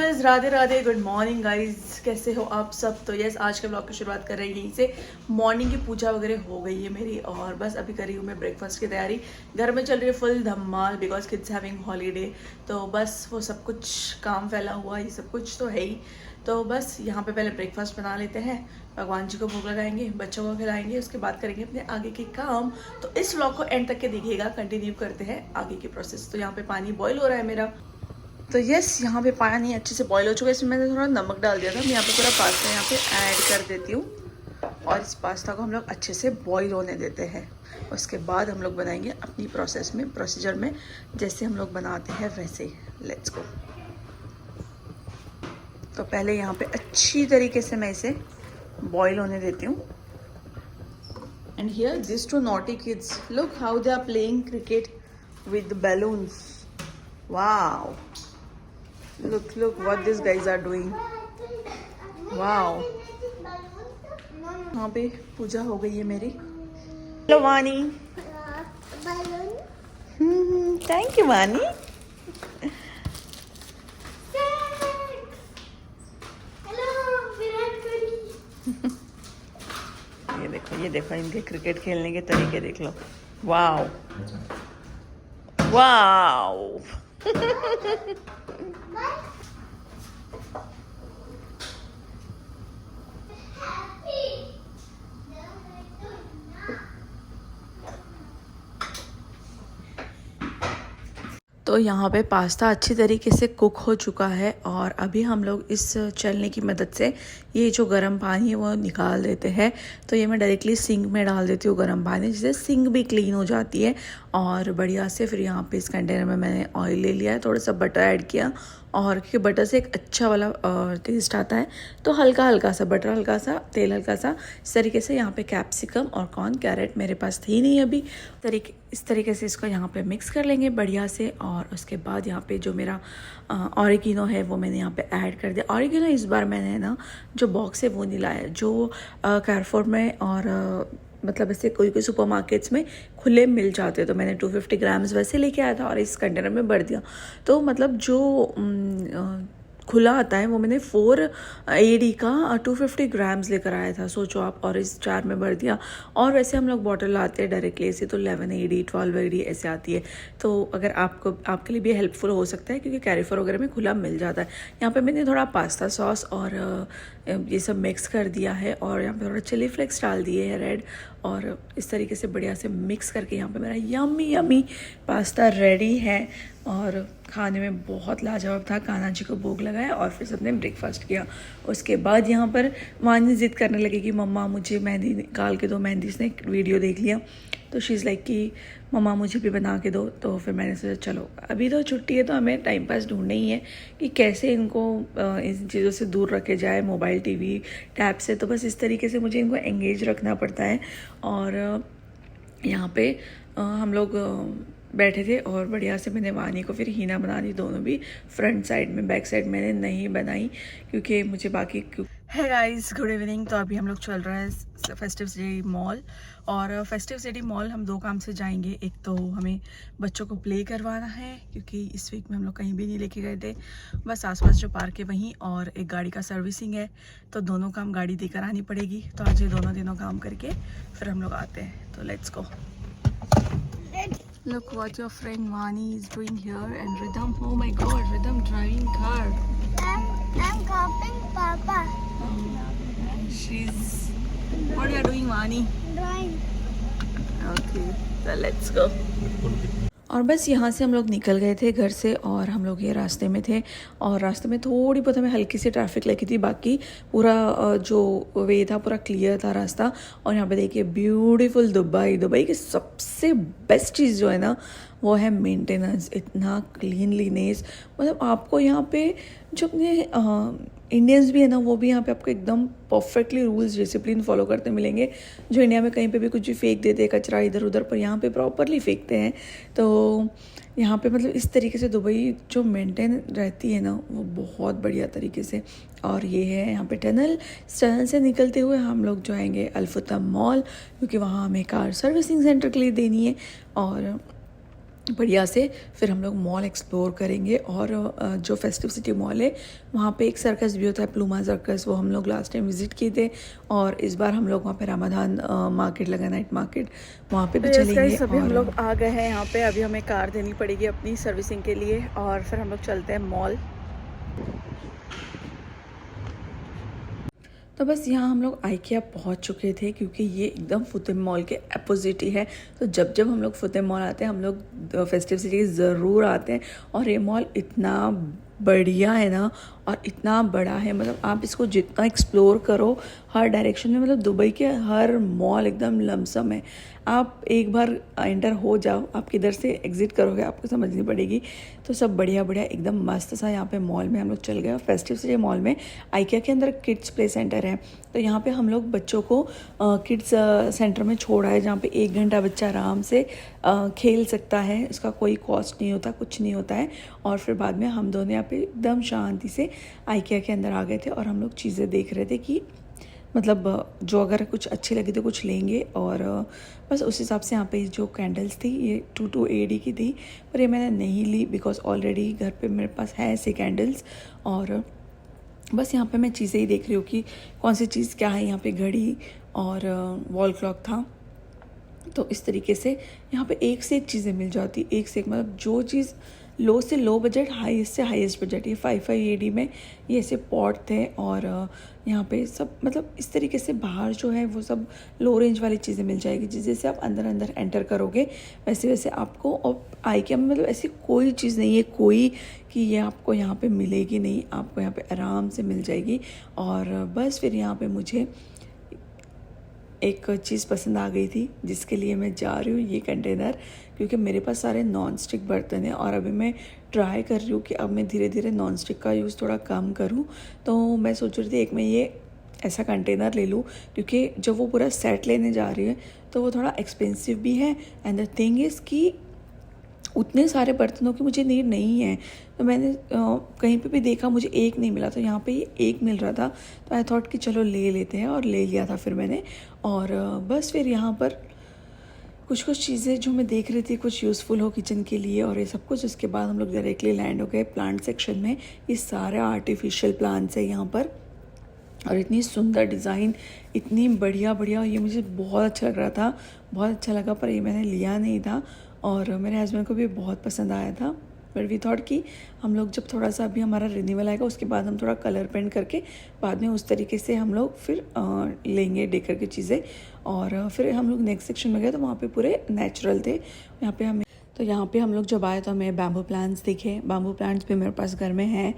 Guys, Radhe Radhe, good morning guys. कैसे हो आप सब? तो यस, आज के ब्लॉग की शुरुआत कर रही है यहीं से। मॉर्निंग की पूजा वगैरह हो गई है मेरी और बस अभी कर रही हूँ मैं ब्रेकफास्ट की तैयारी। घर में चल रही है full Dhamaal because kids having holiday. तो बस वो सब कुछ काम फैला हुआ, ये सब कुछ तो है ही। तो बस यहाँ पे पहले ब्रेकफास्ट बना लेते हैं, भगवान जी को भोग लगाएंगे, बच्चों को खिलाएंगे, उसके बाद करेंगे अपने आगे के काम। तो इस व्लॉग को एंड तक के देखिएगा, कंटिन्यू करते हैं आगे की प्रोसेस। तो यहाँ पे पानी बॉईल हो रहा है मेरा। तो यस, यहाँ पे पानी अच्छे से बॉईल हो चुका है। इसमें मैंने थोड़ा नमक डाल दिया था। मैं यहाँ पे पूरा पास्ता यहाँ पे ऐड कर देती हूँ और इस पास्ता को हम लोग अच्छे से बॉईल होने देते हैं। उसके बाद हम लोग बनाएंगे अपनी प्रोसीजर में जैसे हम लोग बनाते हैं वैसे ही। Let's go. तो पहले यहाँ पे अच्छी तरीके से मैं इसे बॉईल होने देती हूँ। And here this two naughty kids, look how they are playing cricket with balloons. Wow, look what these guys are doing. Wow. यहाँ पे पूजा हो गई है मेरी। हेलो वानी। थैंक यू वानी। ये देखो इनके क्रिकेट खेलने के तरीके देख लो। Wow wow. तो यहाँ पे पास्ता अच्छी तरीके से कुक हो चुका है और अभी हम लोग इस चलने की मदद से ये जो गर्म पानी है वो निकाल देते हैं। तो ये मैं डायरेक्टली सिंक में डाल देती हूँ गर्म पानी, जिससे सिंक भी क्लीन हो जाती है और बढ़िया से। फिर यहाँ पे इस कंटेनर में मैंने ऑयल ले लिया है, थोड़ा सा बटर ऐड किया और क्योंकि बटर से एक अच्छा वाला टेस्ट आता है तो हल्का हल्का सा बटर, हल्का सा तेल, हल्का सा इस तरीके से। यहाँ पे कैप्सिकम और कॉर्न, कैरेट मेरे पास थी नहीं अभी। इस तरीके से इसको यहाँ पे मिक्स कर लेंगे बढ़िया से। और उसके बाद यहाँ पे जो मेरा ऑरिगेनो है वो मैंने यहाँ पे ऐड कर दिया। ऑरिगेनो इस बार मैंने ना जो बॉक्स है वो नहीं लाया, जो कारफोर में और मतलब ऐसे कोई सुपरमार्केट्स में खुले मिल जाते हैं। तो मैंने 250 ग्राम्स वैसे लेके आया था और इस कंटेनर में भर दिया। तो मतलब जो खुला आता है वो मैंने 4 AD का 250 ग्राम्स लेकर आया था, सोचो आप, और इस जार में भर दिया। और वैसे हम लोग बॉटल लाते हैं डायरेक्टली ऐसे तो 11 AD 12 AD ऐसे आती है। तो अगर आपके लिए भी हेल्पफुल हो सकता है क्योंकि कैरिफोर वगैरह में खुला मिल जाता है। यहाँ पे मैंने थोड़ा पास्ता सॉस और ये सब मिक्स कर दिया है और यहाँ पे थोड़ा चिली फ्लेक्स डाल दिए है रेड, और इस तरीके से बढ़िया से मिक्स करके यहाँ पे मेरा यम्मी यम्मी पास्ता रेडी है। और खाने में बहुत लाजवाब था। कान्हा जी को भोग लगाया और फिर सबने ब्रेकफास्ट किया। उसके बाद यहाँ पर वानी जिद करने लगी कि मम्मा मुझे मेहंदी निकाल के दो। मेहंदी इसने वीडियो देख लिया तो शी इज़ लाइक कि मम्मा मुझे भी बना के दो। तो फिर मैंने सोचा चलो अभी तो छुट्टी है तो हमें टाइम पास ढूंढना ही है कि कैसे इनको इन चीज़ों से दूर रखे जाए, मोबाइल टीवी टैब से। तो बस इस तरीके से मुझे इनको एंगेज रखना पड़ता है। और यहाँ पे हम लोग बैठे थे और बढ़िया से मैंने वानी को फिर हीना बना दी, दोनों भी फ्रंट साइड में। बैक साइड मैंने नहीं बनाई क्योंकि मुझे बाकी। है गाइस, गुड इवनिंग। तो अभी हम लोग चल रहे हैं फेस्टिव सिटी मॉल। और फेस्टिव सिटी मॉल हम 2 काम से जाएंगे। एक तो हमें बच्चों को प्ले करवाना है क्योंकि इस वीक में हम लोग कहीं भी नहीं लेके गए थे, बस आसपास जो पार्क है वहीं, और एक गाड़ी का सर्विसिंग है तो दोनों काम गाड़ी देकर आनी पड़ेगी। तो आज ये दोनों काम करके फिर हम लोग आते हैं। तो let's go. Look what your friend Vani is doing here, and Rhythm, oh my god, Rhythm driving car. I'm copying Papa. She's, what are you doing, Vani? Drawing. Okay, so let's go. और बस यहाँ से हम लोग निकल गए थे घर से और हम लोग ये रास्ते में थे। और रास्ते में थोड़ी बहुत हमें हल्की सी ट्रैफिक लगी थी, बाकी पूरा जो वे था पूरा क्लियर था रास्ता। और यहाँ पे देखिए ब्यूटीफुल दुबई। दुबई की सबसे बेस्ट चीज़ जो है ना वो है मेंटेनेंस। इतना क्लीनलीनेस, मतलब आपको यहाँ पे जो अपने इंडियंस भी है ना वो भी यहाँ पे आपको एकदम परफेक्टली रूल्स डिसिप्लिन फॉलो करते मिलेंगे। जो इंडिया में कहीं पे भी कुछ भी फेंक देते हैं कचरा इधर उधर, पर यहाँ पे प्रॉपरली फेंकते हैं। तो यहाँ पे मतलब इस तरीके से दुबई जो मेंटेन रहती है ना वो बहुत बढ़िया तरीके से। और ये है यहाँ पे टनल से निकलते हुए हम लोग जाएंगे अल्फुता मॉल, क्योंकि वहाँ हमें कार सर्विसिंग सेंटर के लिए देनी है। और बढ़िया से फिर हम लोग मॉल एक्सप्लोर करेंगे। और जो फेस्टिव सिटी मॉल है वहाँ पे एक सर्कस भी होता है, प्लूमा सर्कस, वो हम लोग लास्ट टाइम विज़िट किए थे। और इस बार हम लोग वहाँ पे रामाधान मार्केट लगा, नाइट मार्केट, वहाँ पे भी चलेंगे। अभी हम और लोग आ गए हैं यहाँ पे। अभी हमें कार देनी पड़ेगी अपनी सर्विसिंग के लिए और फिर हम लोग चलते हैं मॉल। तो बस यहाँ हम लोग आइकिया पहुँच चुके थे, क्योंकि ये एकदम फुतेम मॉल के अपोजिट ही है। तो जब जब हम लोग फुतेम मॉल आते हैं हम लोग फेस्टिव सिटी ज़रूर आते हैं। और ये मॉल इतना बढ़िया है ना, और इतना बड़ा है, मतलब आप इसको जितना एक्सप्लोर करो हर डायरेक्शन में, मतलब दुबई के हर मॉल एकदम लमसम है। आप एक बार एंटर हो जाओ, आप किधर से एग्ज़िट करोगे आपको समझनी पड़ेगी। तो सब बढ़िया बढ़िया एकदम मस्त सा यहाँ पे मॉल में हम लोग चल गए। फेस्टिव सिटी मॉल में आइकिया के अंदर किड्स प्ले सेंटर है, तो यहाँ पे हम लोग बच्चों को किड्स सेंटर में छोड़ा है, जहाँ पे 1 घंटा बच्चा आराम से खेल सकता है। इसका कोई कॉस्ट नहीं होता, कुछ नहीं होता है। और फिर बाद में हम दोनों यहाँ पे एकदम शांति से आइकिया के अंदर आ गए थे, और हम लोग चीज़ें देख रहे थे कि मतलब जो अगर कुछ अच्छी लगी तो कुछ लेंगे। और बस उस हिसाब से यहाँ पे जो कैंडल्स थी ये 2 AD की थी, पर ये मैंने नहीं ली बिकॉज ऑलरेडी घर पे मेरे पास है ऐसे कैंडल्स। और बस यहाँ पे मैं चीज़ें ही देख रही हूँ कि कौन सी चीज़ क्या है। यहाँ पे घड़ी और वॉल क्लॉक था। तो इस तरीके से यहाँ पे एक से एक चीज़ें मिल जाती, एक से एक, मतलब जो चीज़ लो से लो बजट, हाईएस्ट से हाईएस्ट बजट। ये 5 AD में ये ऐसे पॉट थे। और यहाँ पे सब मतलब इस तरीके से बाहर जो है वो सब लो रेंज वाली चीज़ें मिल जाएगी। जैसे आप अंदर अंदर एंटर करोगे वैसे वैसे आपको। और आइकिया में मतलब ऐसी कोई चीज़ नहीं है कोई कि ये आपको यहाँ पे मिलेगी नहीं, आपको यहाँ पे आराम से मिल जाएगी। और बस फिर यहाँ पे मुझे एक चीज़ पसंद आ गई थी, जिसके लिए मैं जा रही हूँ, ये कंटेनर, क्योंकि मेरे पास सारे नॉन स्टिक बर्तन हैं। और अभी मैं ट्राई कर रही हूँ कि अब मैं धीरे धीरे नॉन स्टिक का यूज़ थोड़ा कम करूँ। तो मैं सोच रही थी एक मैं ये ऐसा कंटेनर ले लूँ, क्योंकि जब वो पूरा सेट लेने जा रही है तो वो थोड़ा एक्सपेंसिव भी है। एंड द थिंग इज़ कि उतने सारे बर्तनों की मुझे नीड नहीं है। तो मैंने कहीं पे भी देखा, मुझे एक नहीं मिला, तो यहाँ पे ये एक मिल रहा था। तो आई थॉट कि चलो ले लेते हैं, और ले लिया था फिर मैंने। और बस फिर यहाँ पर कुछ चीज़ें जो मैं देख रही थी कुछ यूज़फुल हो किचन के लिए और ये सब कुछ। उसके बाद हम लोग डायरेक्टली लैंड हो गए प्लांट सेक्शन में। ये सारे आर्टिफिशियल प्लांट्स है यहाँ पर, और इतनी सुंदर डिज़ाइन, इतनी बढ़िया बढ़िया, ये मुझे बहुत अच्छा लग रहा था, बहुत अच्छा लगा। पर ये मैंने लिया नहीं था, और मेरे हस्बैंड को भी बहुत पसंद आया था। बट वी थॉट कि हम लोग जब थोड़ा सा अभी हमारा रिन्यूअल आएगा उसके बाद हम थोड़ा कलर पेंट करके बाद में उस तरीके से हम लोग फिर लेंगे डेकर की चीज़ें। और फिर हम लोग नेक्स्ट सेक्शन में गए तो वहाँ पे पूरे नेचुरल थे। यहाँ पे हम लोग जब आए तो हमें बैम्बू प्लांट्स दिखे। बैम्बू प्लांट्स भी मेरे पास घर में हैं,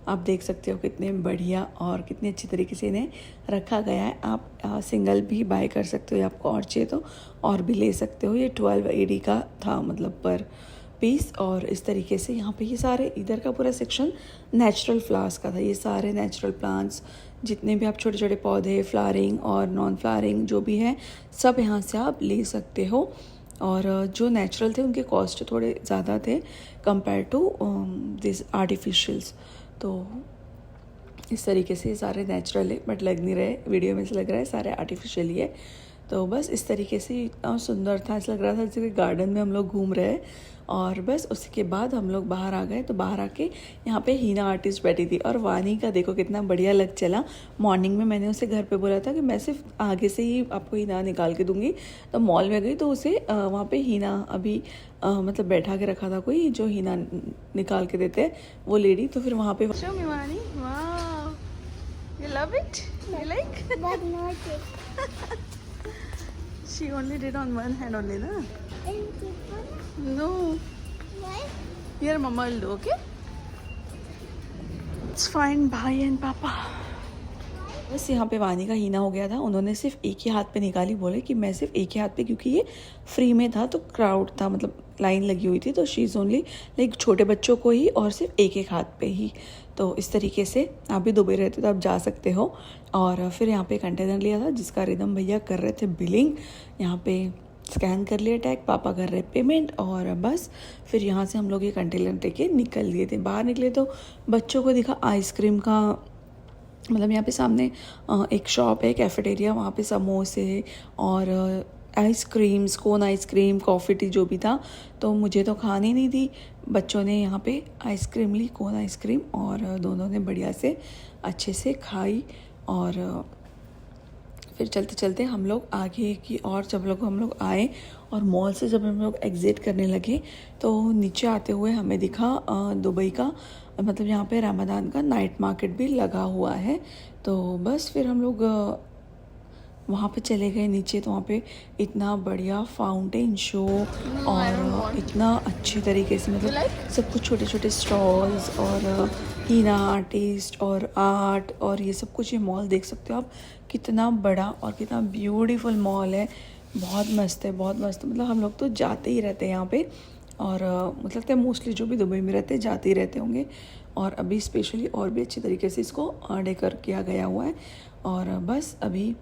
आप देख सकते हो कितने बढ़िया और कितने अच्छी तरीके से इन्हें रखा गया है। आप सिंगल भी बाय कर सकते हो, या आपको और चाहिए तो और भी ले सकते हो। ये 12 AD का था मतलब पर पीस। और इस तरीके से यहाँ पे ये सारे इधर का पूरा सेक्शन नेचुरल फ्लावर्स का था। ये सारे नेचुरल प्लांट्स, जितने भी आप छोटे छोटे पौधे, फ्लावरिंग और नॉन फ्लावरिंग जो भी हैं, सब यहाँ से आप ले सकते हो। और जो नेचुरल थे उनके कॉस्ट थोड़े ज़्यादा थे कंपेयर टू दिस आर्टिफिशियल्स। तो इस तरीके से सारे नेचुरल है, बट लग नहीं रहे, वीडियो में से लग रहा है सारे आर्टिफिशियल ही है। तो बस इस तरीके से इतना सुंदर था, ऐसा लग रहा था जैसे गार्डन में हम लोग घूम रहे हैं। और बस उसके बाद हम लोग बाहर आ गए। तो बाहर आके यहाँ पे हीना आर्टिस्ट बैठी थी, और वानी का देखो कितना बढ़िया लग चला। मॉर्निंग में मैंने उसे घर पे बोला था कि मैं सिर्फ आगे से ही आपको हीना निकाल के दूंगी। तो मॉल में गई तो उसे वहाँ पे हीना अभी मतलब बैठा के रखा था कोई जो हीना निकाल के देते हैं वो लेडी। तो फिर वहाँ पे Show me, Vani. Wow. You love it? You like? But not it. She only did on one hand only, na? And people, No. why? Here, Mama will do, okay? It's fine, bhai and papa. बस यहाँ पे वानी का हीना हो गया था। उन्होंने सिर्फ एक ही हाथ पे निकाली, बोले कि मैं सिर्फ एक ही हाथ पे, क्योंकि ये फ्री में था तो क्राउड था, मतलब लाइन लगी हुई थी। तो शी इज़ ओनली लाइक छोटे बच्चों को ही और सिर्फ एक एक हाथ पे ही। तो इस तरीके से आप भी दुबई रहते तो आप जा सकते हो। और फिर यहाँ पे कंटेनर लिया था जिसका रिदम भैया कर रहे थे बिलिंग। यहाँ पे स्कैन कर लिया टैग, पापा कर रहे पेमेंट। और बस फिर यहाँ से हम लोग ये कंटेनर लेके निकल लिए थे। बाहर निकले तो बच्चों को दिखा आइसक्रीम का, मतलब यहाँ पे सामने एक शॉप है, कैफेटेरिया, वहाँ पे समोसे और ice creams, cone ice cream, coffee tea जो भी था। तो मुझे तो खानी नहीं थी, बच्चों ने यहाँ पे आइसक्रीम ली, कोन आइसक्रीम, और दोनों ने बढ़िया से अच्छे से खाई। और फिर चलते चलते हम लोग आगे की और जब हम लोग आए और मॉल से जब हम लोग एग्ज़िट करने लगे तो नीचे आते हुए हमें दिखा दुबई का, मतलब यहाँ पे रमज़ान का नाइट मार्केट भी लगा हुआ है। तो बस फिर हम लोग वहाँ पे चले गए नीचे। तो वहाँ पे इतना बढ़िया फाउंटेन शो और इतना अच्छी तरीके से मतलब सब कुछ छोटे छोटे स्टॉल्स और हीना आर्टिस्ट और आर्ट और ये सब कुछ, ये मॉल देख सकते हो आप कितना बड़ा और कितना ब्यूटीफुल मॉल है। बहुत मस्त है, बहुत मस्त। मतलब हम लोग तो जाते ही रहते हैं यहाँ पे, और मुझे लगता है मोस्टली जो भी दुबई में रहते हैं जाते ही रहते होंगे। और अभी स्पेशली और भी अच्छी तरीके से इसको डेकोर किया गया हुआ है। और बस अभी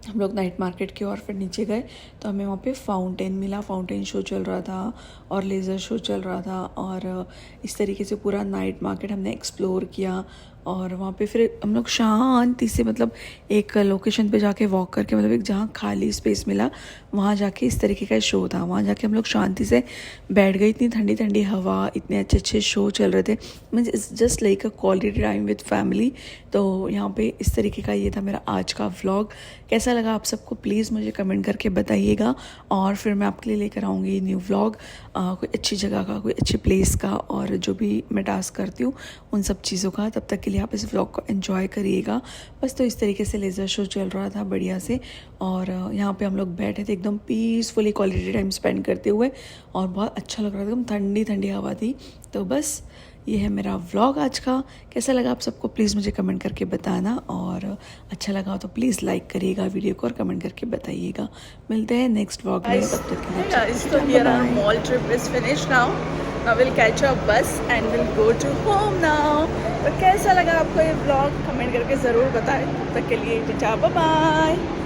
हम लोग नाइट मार्केट के और फिर नीचे गए तो हमें वहाँ पे फाउंटेन मिला, फाउंटेन शो चल रहा था और लेज़र शो चल रहा था। और इस तरीके से पूरा नाइट मार्केट हमने एक्सप्लोर किया। और वहाँ पे फिर हम लोग शांति से मतलब एक लोकेशन पे जाके वॉक करके, मतलब एक जहाँ खाली स्पेस मिला वहाँ जाके इस तरीके का शो था, वहाँ जाके हम लोग शांति से बैठ गए। इतनी ठंडी ठंडी हवा, इतने अच्छे अच्छे शो चल रहे थे, means it's just like a quality time with family. तो यहाँ पे इस तरीके का ये था मेरा आज का व्लॉग। कैसा लगा आप सबको प्लीज़ मुझे कमेंट करके बताइएगा, और फिर मैं आपके लिए लेकर आऊँगी न्यू व्लॉग, कोई अच्छी जगह का, कोई अच्छी प्लेस का, और जो भी मैं टास्क करती हूँ उन सब चीज़ों का। तब तक के लिए आप इस व्लॉग को एंजॉय करिएगा। बस तो इस तरीके से लेज़र शो चल रहा था बढ़िया से, और यहाँ पे हम लोग बैठे थे एकदम पीसफुली क्वालिटी टाइम स्पेंड करते हुए, और बहुत अच्छा लग रहा था, एकदम ठंडी ठंडी हवा थी। तो बस ये है मेरा व्लॉग आज का। कैसा लगा आप सबको प्लीज़ मुझे कमेंट करके बताना, और अच्छा लगा तो प्लीज़ लाइक करिएगा वीडियो को और कमेंट करके बताइएगा। मिलते हैं नेक्स्ट व्लॉग में, तब तक के लिए So here our mall trip is finished now. Now we'll catch a bus and we'll go to home now. तो कैसा लगा आपको ये व्लॉग कमेंट करके ज़रूर बताएं। तब तक के लिए बाय बाय।